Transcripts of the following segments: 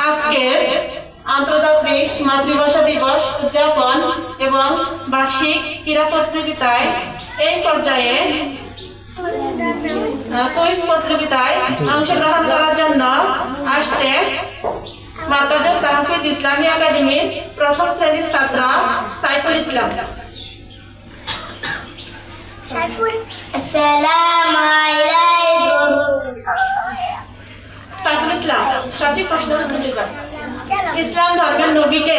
আজকে আন্তর্জাতিক মাতৃভাষা দিবস উদযাপন এবং বার্ষিক ক্রীড়া প্রতিযোগিতায় এই পর্যায়ে কুইজ প্রতিযোগিতায় অংশগ্রহণ করার জন্য আসতে মার্কাজুল তাহফিজ ইসলামী একাডেমির প্রথম শ্রেণীর ছাত্র সাইফুল ইসলাম। আসসালামু আলাইকুম। সাইফুল ইসলাম, সঠিক প্রশ্নের উত্তর দিবেন। ইসলাম ধর্মের নবী কে?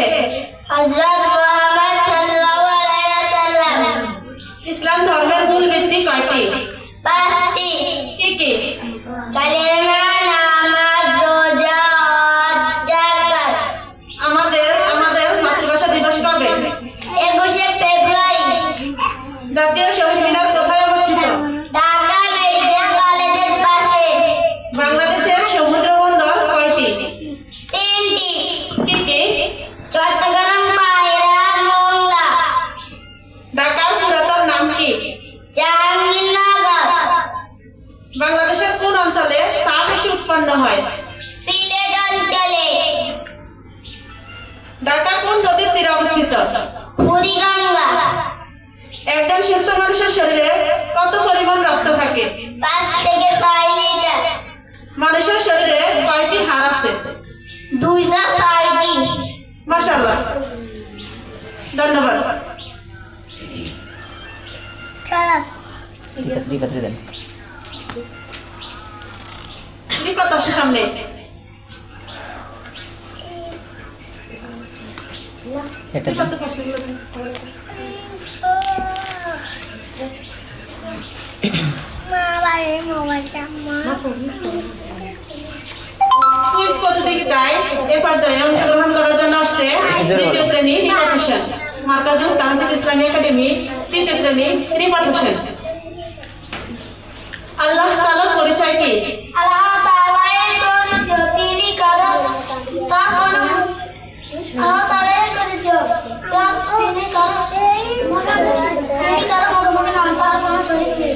হযরত মুহাম্মদ সাল্লাল্লাহু আলাইহি ওয়াসাল্লাম। ইসলাম ধর্মের মূল ভিত্তি কয়টি? 5টি। কি কি? কালেমা, নামাজ, রোজা, হজ, যাকাত। আমাদের মাতৃভাষা দিবস কবে? 21শে ফেব্রুয়ারি। জাতীয় শহীদ মিনার কোথায় অবস্থিত? ঢাকা মেডিকেল কলেজের পাশে। বাংলাদেশের সমুদ্র বন্দর কয়টি? 3টি। কি কি? চট্টগ্রাম, পায়রা, মোংলা। ঢাকার পুরাতন নাম কি? জাহাঙ্গীরনগর। বাংলাদেশের কোন অঞ্চলে চা বেশি উৎপন্ন হয়? সিলেট অঞ্চলে। ঢাকা কোন নদীর তীরে অবস্থিত? বুড়িগঙ্গা। একজন সুস্থ মানুষের শরীরে কত পরিমাণ রক্ত থাকে? 5 থেকে 6 লিটার। মানুষের শরীরে কয়টি হাড় আছে? 206টি। মাশাআল্লাহ, ধন্যবাদ। রিপোর্ট আসে সামনে। কুইজ প্রতিযোগিতায় এ পর্যায়ে অংশগ্রহণ করার জন্য আসছে দ্বিতীয় শ্রেণী রিপোর্ট হোসেন, মার্কাজুল তাহফিজ ইসলামী একাডেমি তৃতীয় শ্রেণী রিপোর্ট হোসেন। আল্লাহ তাআলার পরিচয় কি? আল্লাহ তাআলার পরিচয় তিনি কারণ তা কোনো আল্লাহ তাআলার পরিচয় তা তিনি কারণ তিনি কারণ মুখে নাম তার কোনো শরীক নেই।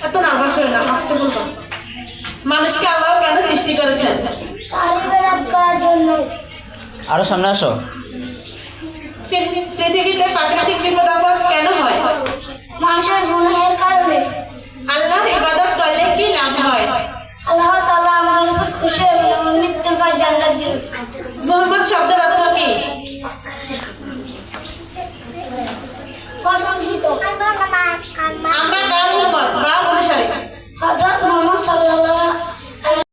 এত নার্ভাস হয়ে না, আস্তে বলবো। মানুষকে আল্লাহ কেন সৃষ্টি করেছেন? তালিবের করার জন্য। আরো সামনে আসো। পৃথিবীতে প্রাকৃতিক বিপদ আপদ কেন হয়? মানুষের গুনাহের কারণে। আল্লাহর ইবাদত করলে কি লাভ হয়? আল্লাহ তাআলা আমাদের উপর খুশি হয়ে মৃত্যুর পর জান্নাত দিবেন। মুহাম্মদ শব্দের অর্থ